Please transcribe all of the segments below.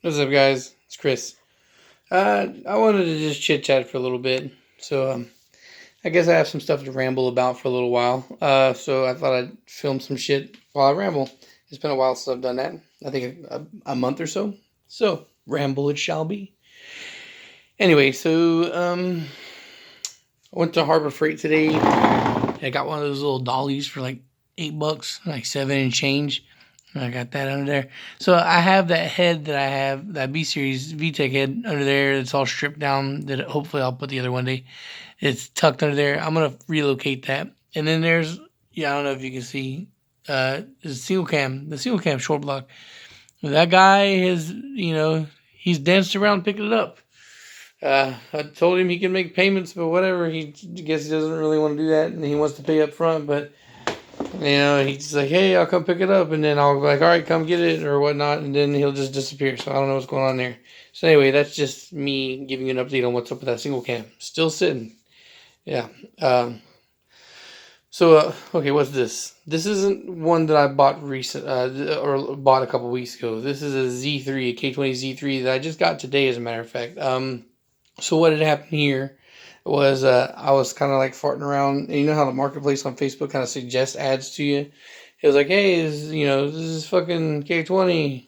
What's up, guys? It's Chris. I wanted to just chit chat for a little bit. So, I guess I have some stuff to ramble about for a little while. So I thought I'd film some shit while I ramble. It's been a while since I've done that. I think a month or so. So, ramble it shall be. Anyway, I went to Harbor Freight today. I got one of those little dollies for like $8, like 7 and change. I got that under there. So I have that head that I have, that B Series VTEC head under there. It's all stripped down. That hopefully I'll put together one day. It's tucked under there. I'm gonna relocate that. And then there's, I don't know if you can see, the single cam short block. That guy has, he's danced around picking it up. I told him he can make payments, but whatever. He guess he doesn't really want to do that, and he wants to pay up front, but. He's like, hey, I'll come pick it up, and then I'll be like, all right, come get it, or whatnot, and then he'll just disappear, so I don't know what's going on there. So anyway, that's just me giving you an update on what's up with that single cam. Still sitting. Yeah. Okay, what's this? This isn't one that I bought or bought a couple weeks ago. This is a Z3, a K20 that I just got today, as a matter of fact. So what had happened here was I was kind of like farting around, and you know how the marketplace on Facebook kind of suggests ads to you. It was like, hey, this is fucking K20.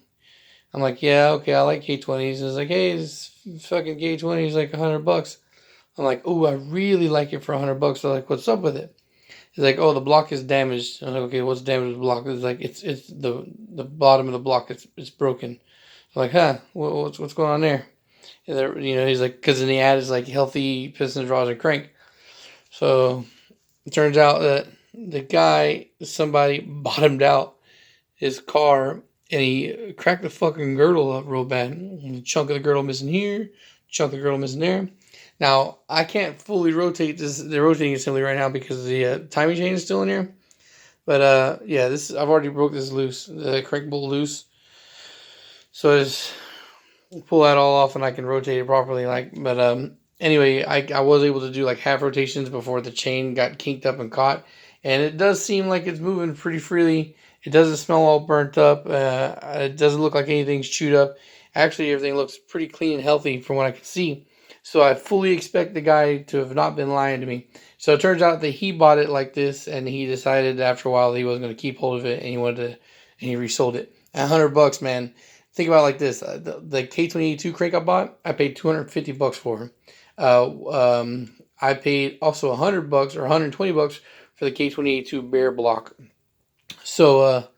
I'm like, yeah, okay, I like K20s. It's like, hey, this fucking K20 is like $100. I'm like, oh, I really like it for $100. So like, what's up with it? It's like, oh, the block is damaged. I'm like, okay, what's damaged with the block? It's like it's the bottom of the block. It's broken. I'm like, huh, what's going on there? He's like, because in the ad is like healthy pistons, rods, and crank. So it turns out that somebody bottomed out his car, and he cracked the fucking girdle up real bad. A chunk of the girdle missing here, chunk of the girdle missing there. Now, I can't fully rotate the rotating assembly right now because the timing chain is still in here. But I've already broke this loose, the crank bolt loose. So I just pull that all off and I can rotate it properly. Anyway, I was able to do like half rotations before the chain got kinked up and caught, and it does seem like it's moving pretty freely. It doesn't smell all burnt up. It doesn't look like anything's chewed up. Actually, everything looks pretty clean and healthy from what I can see. So I fully expect the guy to have not been lying to me. So it turns out that he bought it like this, and he decided after a while that he wasn't going to keep hold of it, and he resold it. $100, man. Think about it like this: the K20a2 crank I bought, I paid $250 for. I paid also $100 or $120 for the K20a2 bare block. So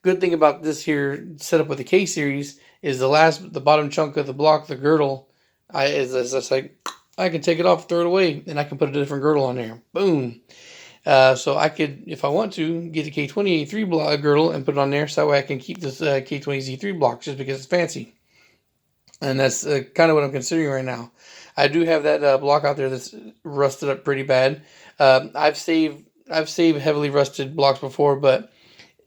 good thing about this here setup with the K series is the bottom chunk of the block, the girdle, is like I can take it off, throw it away, and I can put a different girdle on there. Boom. So I could, if I want to, get the K20a3 block girdle and put it on there, so that way I can keep this K20z3 block just because it's fancy. And that's kind of what I'm considering right now. I do have that block out there that's rusted up pretty bad. I've saved heavily rusted blocks before, but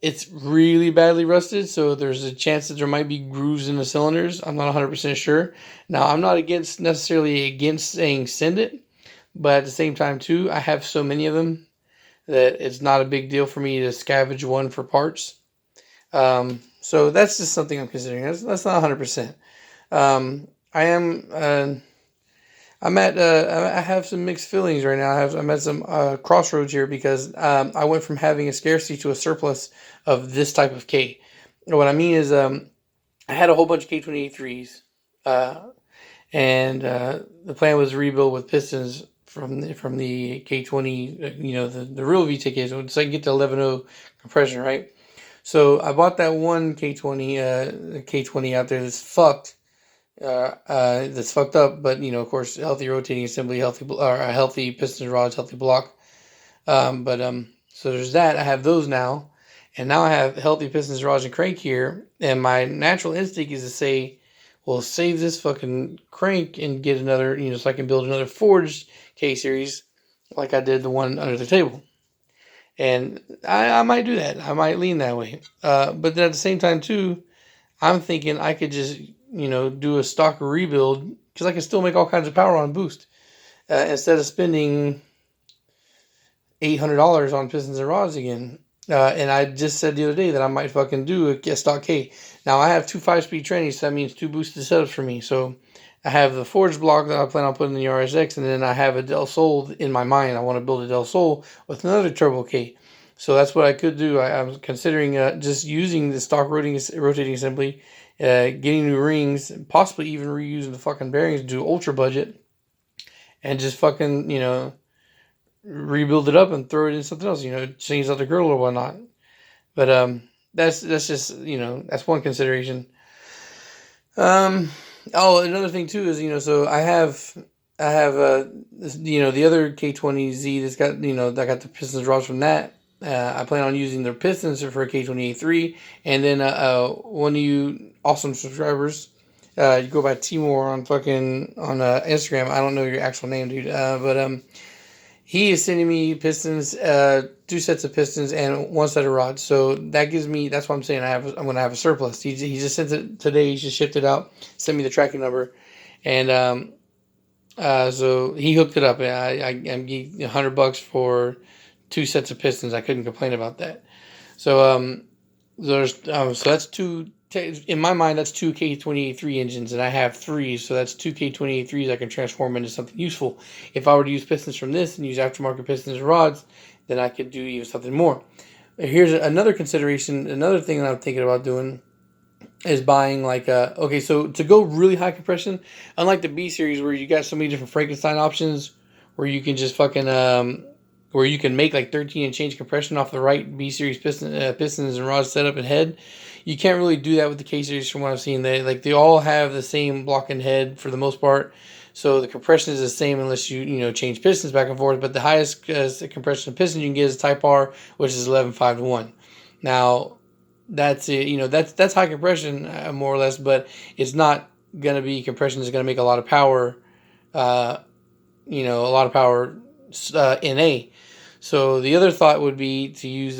it's really badly rusted, so there's a chance that there might be grooves in the cylinders. I'm not 100% sure. Now, I'm not necessarily against saying send it, but at the same time, too, I have so many of them that it's not a big deal for me to scavenge one for parts. So that's just something I'm considering. That's not 100%. I have some mixed feelings right now. I'm at some crossroads here because I went from having a scarcity to a surplus of this type of K. What I mean is I had a whole bunch of K20a3's, and the plan was to rebuild with pistons from the K20, the real VTEC so I can get to 11.0 compression, right? So I bought that one K20 out there that's fucked. That's fucked up, but of course, healthy rotating assembly, healthy piston rods, healthy block. So there's that. I have those now, and now I have healthy pistons, rods, and crank here. And my natural instinct is to say, well, save this fucking crank and get another, so I can build another forged K series, like I did the one under the table. And I might do that. I might lean that way. But then at the same time too, I'm thinking I could just do a stock rebuild because I can still make all kinds of power on boost instead of spending $800 on pistons and rods again. And I just said the other day that I might fucking do a stock K. Now I have two 5-speed trannies, so that means two boosted setups for me. So I have the forged block that I plan on putting in the RSX, and then I have a Del Sol in my mind. I want to build a Del Sol with another turbo K. So that's what I could do. I'm considering just using the stock rotating assembly, getting new rings, possibly even reusing the fucking bearings to do ultra budget, and just fucking rebuild it up and throw it in something else. Change out the grill or whatnot. But that's just that's one consideration. Um, oh, another thing too is so I have the other K20Z that's got that got the pistons rods from that. I plan on using their pistons for a K20a3, and then one of you awesome subscribers, you go by Timor on fucking on Instagram. I don't know your actual name, dude. But he is sending me pistons, two sets of pistons and one set of rods. So that gives me. That's what I'm saying. I'm gonna have a surplus. He just sent it today. He just shipped it out. Sent me the tracking number, and so he hooked it up. I'm getting $100 for two sets of pistons. I couldn't complain about that. So so that's two. In my mind, that's two K20a3 engines, and I have three, so that's two K20a3's I can transform into something useful. If I were to use pistons from this and use aftermarket pistons and rods, then I could do even something more. Here's another consideration, another thing that I'm thinking about doing is buying okay, so to go really high compression, unlike the B series where you got so many different Frankenstein options, where you can just fucking where you can make like 13 and change compression off the right B series pistons and rods setup and head. You can't really do that with the K series from what I've seen. They all have the same block and head for the most part, so the compression is the same unless you change pistons back and forth. But the highest compression of piston you can get is Type R, which is 11.5 to 1. Now that's it. That's high compression more or less, but it's not gonna be compression that's gonna make a lot of power. Uh, a lot of power in A. So the other thought would be to use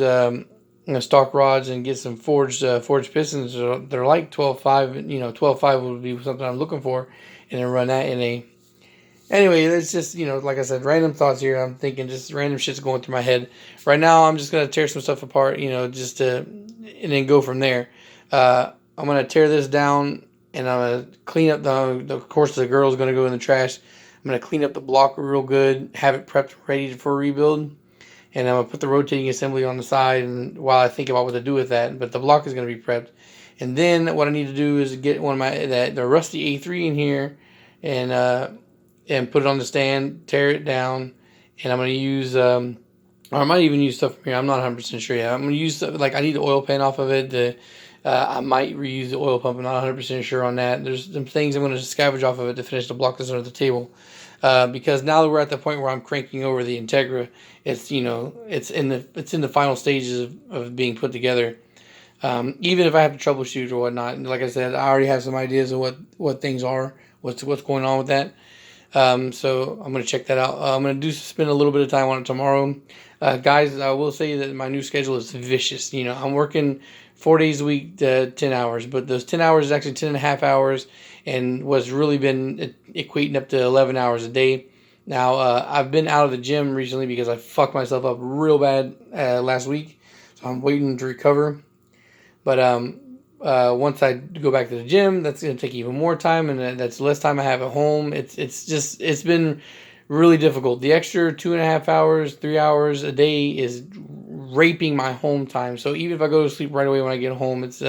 stock rods and get some forged pistons. They're like 12.5. 12.5 would be something I'm looking for, and then run that in A. Anyway, it's just like I said, random thoughts here. I'm thinking just random shit's going through my head right now. I'm just gonna tear some stuff apart, just to and then go from there. I'm gonna tear this down and I'm gonna clean up of course the girl's gonna go in the trash. I'm gonna clean up the block real good, have it prepped ready for rebuild, and I'm gonna put the rotating assembly on the side. And while I think about what to do with that, but the block is gonna be prepped. And then what I need to do is get one of the rusty A3 in here, and put it on the stand, tear it down, and I'm gonna use or I might even use stuff from here. I'm not 100% sure yet. I'm gonna use stuff like I need the oil pan off of it. I might reuse the oil pump. I'm not 100% sure on that. There's some things I'm gonna scavenge off of it to finish the block that's under the table. Because now that we're at the point where I'm cranking over the Integra, it's it's in the final stages of being put together. Even if I have to troubleshoot or whatnot, and like I said, I already have some ideas of what things are, what's going on with that. So I'm gonna check that out. I'm gonna spend a little bit of time on it tomorrow, guys. I will say that my new schedule is vicious. I'm working 4 days a week, 10 hours, but those 10 hours is actually 10 and a half hours, and what's really been equating up to 11 hours a day. Now I've been out of the gym recently because I fucked myself up real bad last week, so I'm waiting to recover. But once I go back to the gym, that's going to take even more time, and that's less time I have at home. It's been really difficult. The extra 2.5 hours, 3 hours a day is raping my home time. So even if I go to sleep right away when I get home, it's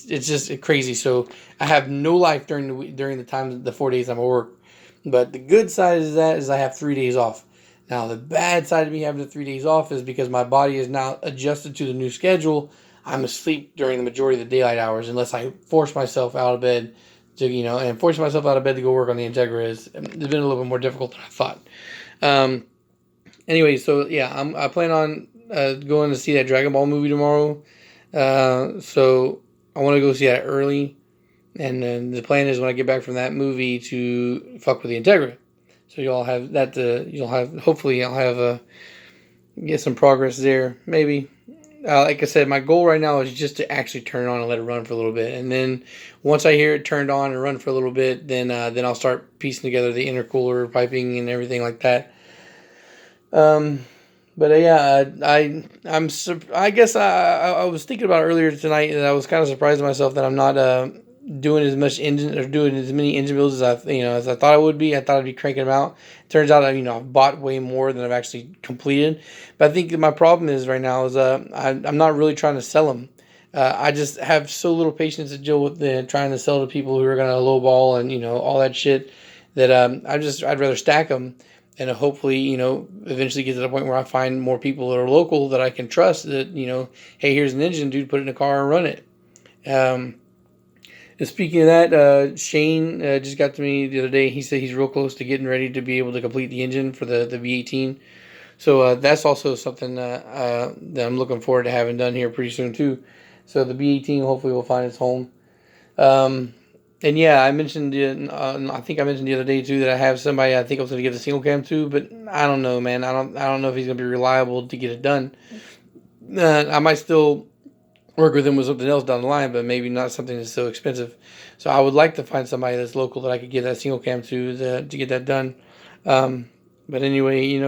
just crazy. So I have no life during the time, the 4 days I'm at work. But the good side is I have 3 days off. Now the bad side of me having the 3 days off is because my body is now adjusted to the new schedule. I'm asleep during the majority of the daylight hours unless I force myself out of bed and forcing myself out of bed to go work on the Integra it's been a little bit more difficult than I thought. Um, anyway, so yeah, I plan on going to see that Dragon Ball movie tomorrow. So I want to go see that early, and then the plan is when I get back from that movie to fuck with the Integra. So you'll have that. Hopefully I'll have get some progress there. Maybe. Like I said, my goal right now is just to actually turn it on and let it run for a little bit, and then once I hear it turned on and run for a little bit, then I'll start piecing together the intercooler piping and everything like that. Um, But yeah, I guess I was thinking about it earlier tonight, and I was kind of surprised at myself that I'm not doing as much engine or doing as many engine builds as I thought I would be. I thought I'd be cranking them out. Turns out I've bought way more than I've actually completed. But I think my problem is right now is I'm not really trying to sell them. I just have so little patience to deal with trying to sell to people who are gonna lowball and all that shit that I'd rather stack them and hopefully eventually get to the point where I find more people that are local that I can trust that hey, here's an engine, dude, put it in a car and run it. Um, and speaking of that, Shane just got to me the other day. He said he's real close to getting ready to be able to complete the engine for the V18. So that's also something that I'm looking forward to having done here pretty soon too. So the V18 hopefully will find its home. Um, and yeah, I mentioned I think I mentioned the other day too that I have somebody I think I was going to give the single cam to, but I don't know, man. I don't know if he's going to be reliable to get it done. I might still work with him with something else down the line, but maybe not something that's so expensive. So I would like to find somebody that's local that I could give that single cam to get that done. But anyway,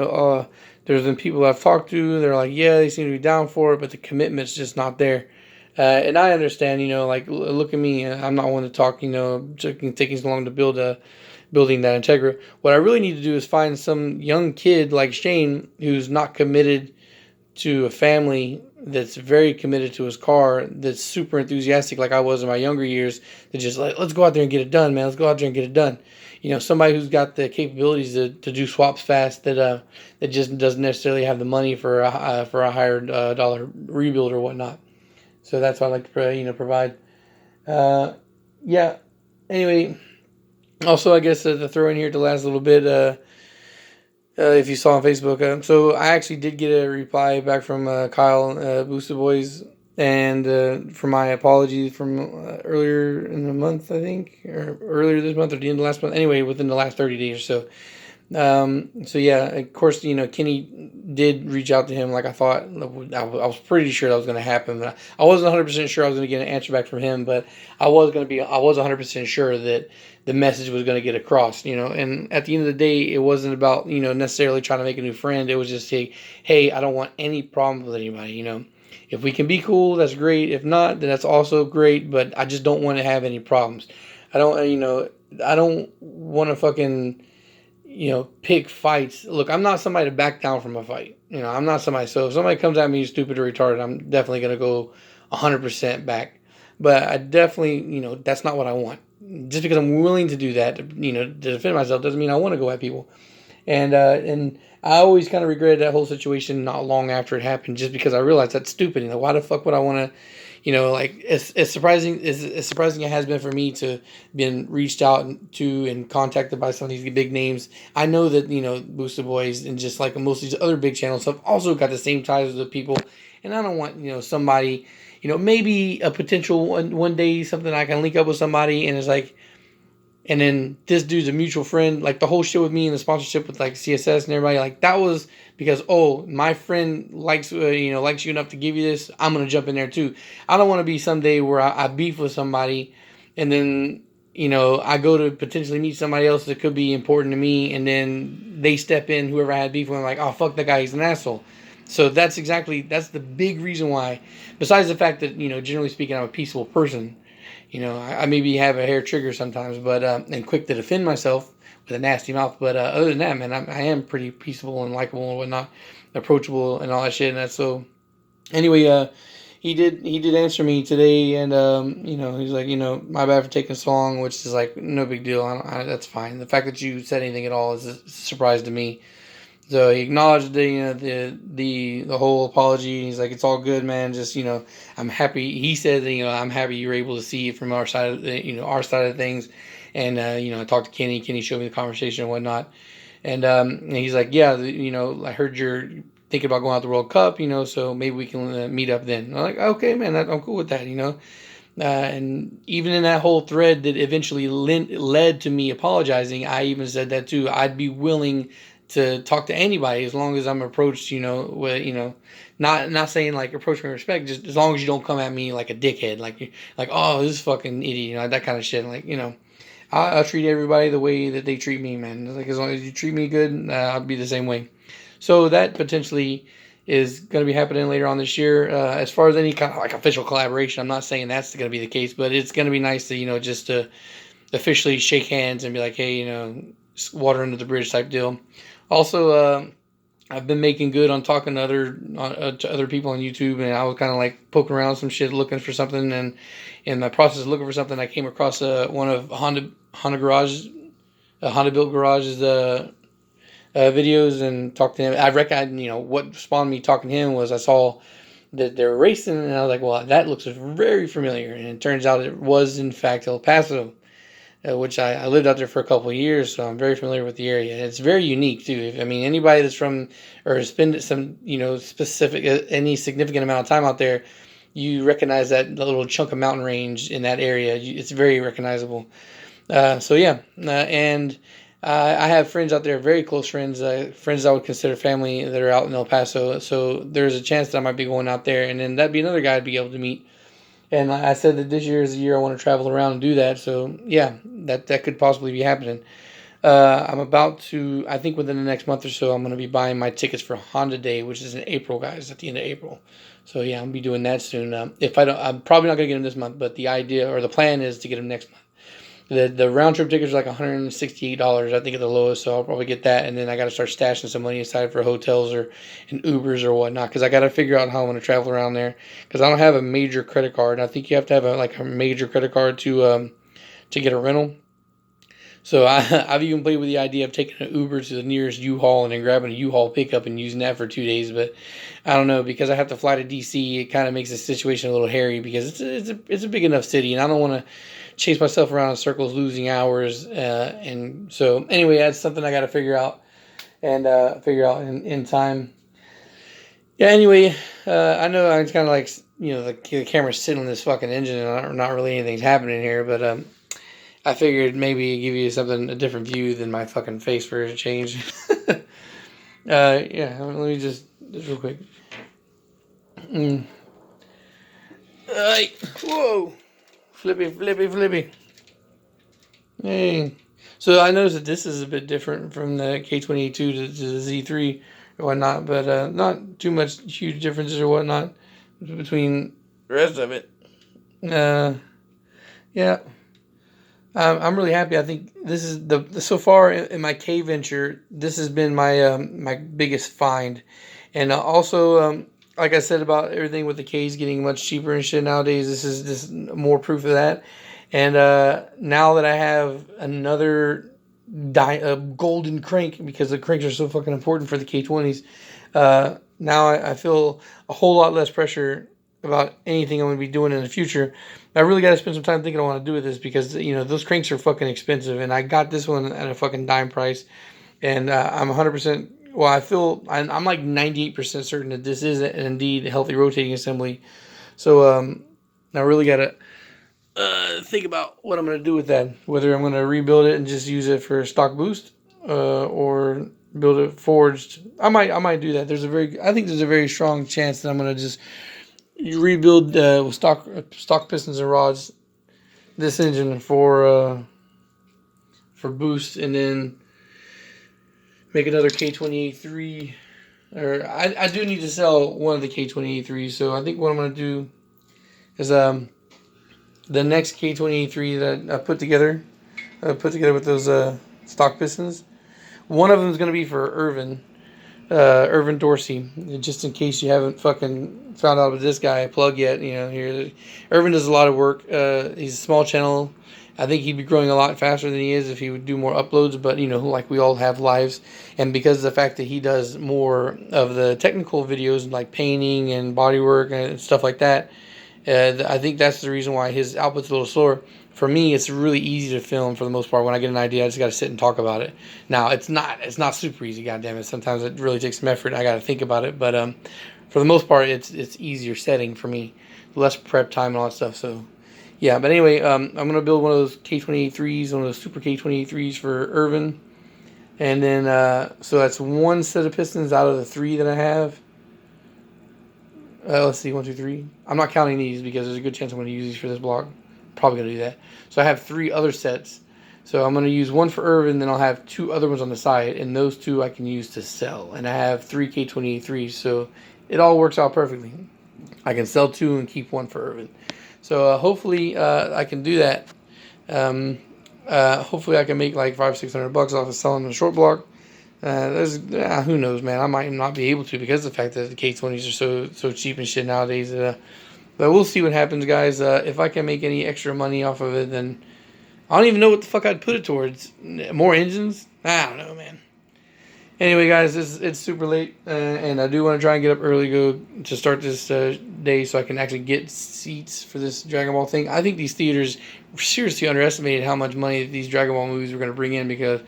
there's been people I've talked to. They're like, yeah, they seem to be down for it, but the commitment's just not there. And I understand, like look at me. I'm not one to talk, taking so long to building that Integra. What I really need to do is find some young kid like Shane who's not committed to a family, that's very committed to his car, that's super enthusiastic like I was in my younger years, that just like, let's go out there and get it done, man. Let's go out there and get it done. Somebody who's got the capabilities to do swaps fast, that just doesn't necessarily have the money for a higher dollar rebuild or whatnot. So that's what I like to provide. Yeah. Anyway, also I guess to throw in here the last little bit. If you saw on Facebook. So I actually did get a reply back from Kyle, Booster Boys, and for my apologies from earlier in the month, I think, or earlier this month or the end of last month. Anyway, within the last 30 days or so. So yeah, of course, Kenny did reach out to him like I thought. I was pretty sure that was going to happen. But I wasn't 100% sure I was going to get an answer back from him, but I was 100% sure that the message was going to get across, and at the end of the day, it wasn't about, necessarily trying to make a new friend. It was just say, hey, I don't want any problem with anybody, if we can be cool, that's great. If not, then that's also great, but I just don't want to have any problems. I don't want to fucking, pick fights. Look, I'm not somebody to back down from a fight. I'm not somebody. So if somebody comes at me stupid or retarded, I'm definitely going to go 100% back. But I definitely, that's not what I want. Just because I'm willing to do that, to defend myself doesn't mean I want to go at people. And I always kind of regretted that whole situation not long after it happened, just because I realized that's stupid. Why the fuck would I want to, like it's surprising as surprising it has been for me to been reached out to and contacted by some of these big names. I know that Booster Boys and just like most of these other big channels have also got the same ties with the people, and I don't want somebody, maybe a potential one day something I can link up with somebody and it's like. And then this dude's a mutual friend. Like the whole shit with me and the sponsorship with like CSS and everybody, like that was because my friend likes likes you enough to give you this. I'm gonna jump in there too. I don't want to be someday where I beef with somebody, and then I go to potentially meet somebody else that could be important to me, and then they step in. Whoever I had beef with, I'm like, oh fuck that guy, he's an asshole. So that's the big reason why. Besides the fact that generally speaking, I'm a peaceful person. I maybe have a hair trigger sometimes, but and quick to defend myself with a nasty mouth. But other than that, man, I am pretty peaceable and likable and whatnot, approachable and all that shit. And that's so. Anyway, he did answer me today, and he's like, my bad for taking so long, which is like no big deal. That's fine. The fact that you said anything at all is a surprise to me. So he acknowledged the whole apology. He's like, it's all good, man. Just I'm happy. He said that I'm happy you were able to see it from our side of our side of things. And I talked to Kenny. Kenny showed me the conversation and whatnot. And he's like, yeah, I heard you're thinking about going out the World Cup. So maybe we can meet up then. I'm like, okay, man, I'm cool with that. And even in that whole thread that eventually led to me apologizing, I even said that too. I'd be willing to talk to anybody as long as I'm approached, with, not saying like approach me with respect, just as long as you don't come at me like a dickhead, like oh, this fucking idiot, that kind of shit. Like, I'll treat everybody the way that they treat me, man. Like as long as you treat me good, I'll be the same way. So that potentially is going to be happening later on this year. As far as any kind of like official collaboration, I'm not saying that's going to be the case, but it's going to be nice to, just to officially shake hands and be like, hey, water under the bridge type deal. Also, I've been making good on talking to other people on YouTube, and I was kind of like poking around some shit, looking for something, and in the process of looking for something, I came across one of Honda Built Garage's videos, and talked to him. I reckon, what spawned me talking to him was I saw that they were racing, and I was like, well, that looks very familiar, and it turns out it was in fact El Paso. Which I lived out there for a couple of years, so I'm very familiar with the area. And it's very unique too. I mean, anybody that's from or has spent some, specific any significant amount of time out there, you recognize that little chunk of mountain range in that area. It's very recognizable. So yeah, and I have friends out there, very close friends, friends I would consider family that are out in El Paso. So there's a chance that I might be going out there, and then that'd be another guy I'd be able to meet. And I said that this year is the year I want to travel around and do that. So yeah, that could possibly be happening. I'm about to, I think within the next month or so, I'm going to be buying my tickets for Honda Day, which is in April, guys, at the end of April. So yeah, I'm going to be doing that soon. If I don't, I'm probably not going to get them this month, but the idea or the plan is to get them next month. The round trip tickets are like $168, I think, at the lowest. So I'll probably get that, and then I got to start stashing some money aside for hotels or and Ubers or whatnot, because I got to figure out how I'm going to travel around there. Because I don't have a major credit card. I think you have to have a major credit card to get a rental. So I've even played with the idea of taking an Uber to the nearest U-Haul and then grabbing a U-Haul pickup and using that for 2 days. But I don't know, because I have to fly to DC. It kind of makes the situation a little hairy, because it's a big enough city, and I don't want to chase myself around in circles, losing hours. And so anyway, that's something I got to figure out and figure out in time. Yeah. Anyway, I know I'm kind of like, the camera's sitting on this fucking engine, and not really anything's happening here, but I figured maybe give you a different view than my fucking face for a change. Yeah, let me just real quick. Alright, whoa, flippy. Hey, so I noticed that this is a bit different from the K20a2 to the Z3 or whatnot, but not too much huge differences or whatnot between the rest of it. Yeah. I'm really happy. I think this is so far in my K venture, this has been my biggest find, and also like I said about everything with the K's getting much cheaper and shit nowadays. This is just more proof of that. And now that I have another golden crank, because the cranks are so fucking important for the K20s, now I feel a whole lot less pressure about anything I'm going to be doing in the future. I really got to spend some time thinking I want to do with this, because those cranks are fucking expensive, and I got this one at a fucking dime price, and I'm 100%. Well, I'm like 98% certain that this is indeed a healthy rotating assembly. So I really got to think about what I'm going to do with that. Whether I'm going to rebuild it and just use it for stock boost, or build it forged. I might do that. I think there's a very strong chance that I'm going to just rebuild with stock pistons and rods this engine for boost, and then make another K20a3. Or I do need to sell one of the K20a3s, so I think what I'm going to do is the next K20a3 that I put together with those stock pistons. One of them is going to be for Irvin Dorsey, just in case you haven't fucking found out about this guy plug yet. Here, Irvin does a lot of work. He's a small channel. I think he'd be growing a lot faster than he is if he would do more uploads, but like we all have lives, and because of the fact that he does more of the technical videos like painting and bodywork and stuff like that, I think that's the reason why his output's a little slower. For me, it's really easy to film for the most part. When I get an idea, I just got to sit and talk about it. Now, it's not super easy, goddammit. Sometimes it really takes some effort. I got to think about it, but for the most part, it's easier setting for me, less prep time and all that stuff. So, yeah. But anyway, I'm gonna build one of those K20a3's, one of those super K20a3's for Irvin, and then so that's one set of pistons out of the 3 that I have. Let's see, 1, 2, 3. I'm not counting these because there's a good chance I'm going to use these for this block. Probably going to do that. So I have 3 other sets. So I'm going to use one for Irvin, then I'll have 2 other ones on the side, and those 2 I can use to sell. And I have 3 K20a3's, so it all works out perfectly. I can sell 2 and keep 1 for Irvin. So hopefully I can do that. Hopefully I can make like $500-600 off of selling the short block. Who knows, man? I might not be able to because of the fact that the K20s are so cheap and shit nowadays. But we'll see what happens, guys. If I can make any extra money off of it, then I don't even know what the fuck I'd put it towards. More engines? I don't know, man. Anyway, guys, it's super late, and I do want to try and get up early to start this day so I can actually get seats for this Dragon Ball thing. I think these theaters seriously underestimated how much money these Dragon Ball movies were going to bring in, because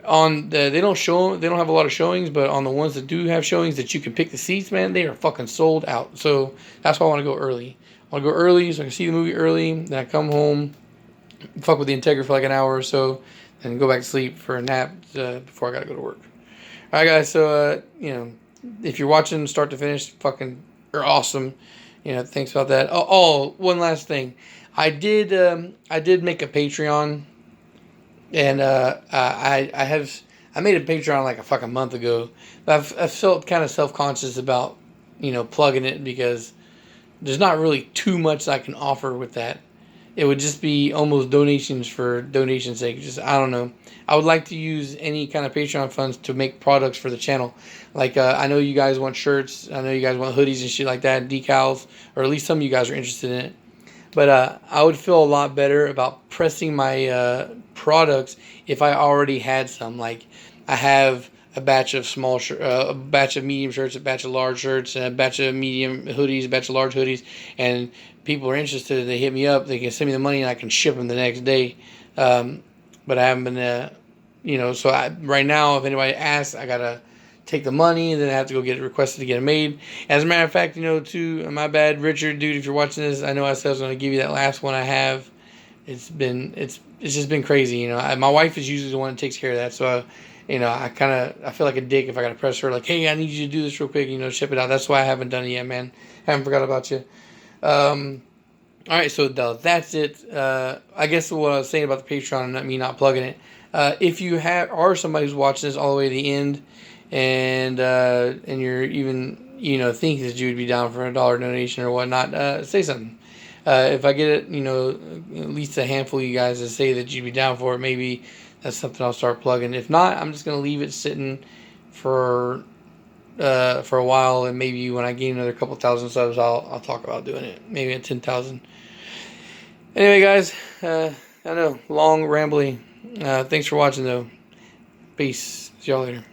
they don't have a lot of showings, but on the ones that do have showings that you can pick the seats, man, they are fucking sold out. So that's why I want to go early. I want to go early so I can see the movie early. Then I come home, fuck with the Integra for like an hour or so, and go back to sleep for a nap before I gotta go to work. All right, guys. So if you're watching start to finish, fucking, you're awesome. Thanks about that. Oh, one last thing. I did make a Patreon, and I made a Patreon like a fucking month ago. But I felt kind of self-conscious about plugging it, because there's not really too much I can offer with that. It would just be almost donations for donation's sake. Just, I don't know. I would like to use any kind of Patreon funds to make products for the channel. Like, I know you guys want shirts. I know you guys want hoodies and shit like that, decals, or at least some of you guys are interested in it. But I would feel a lot better about pressing my products if I already had some. Like, I have a batch of a batch of medium shirts, a batch of large shirts, and a batch of medium hoodies, a batch of large hoodies, and people are interested, they hit me up, they can send me the money, and I can ship them the next day. But I haven't been, so right now, if anybody asks, I gotta take the money, and then I have to go get it requested to get it made. As a matter of fact, too, my bad, Richard, dude, if you're watching this, I know I said I was gonna give you that last one I have. It's just been crazy, my wife is usually the one that takes care of that, so I feel like a dick if I gotta press her, like, hey, I need you to do this real quick, ship it out. That's why I haven't done it yet, man. Haven't forgot about you. Alright, so that's it. I guess what I was saying about the Patreon and me not plugging it. If you are somebody who's watching this all the way to the end, and you're even thinking that you would be down for $1 donation or whatnot, say something. If I get it, at least a handful of you guys to say that you'd be down for it, maybe that's something I'll start plugging. If not, I'm just gonna leave it sitting for a while, and maybe when I gain another couple thousand subs, I'll talk about doing it. Maybe at 10,000. Anyway, guys, I know, long, rambly. Thanks for watching, though. Peace. See y'all later.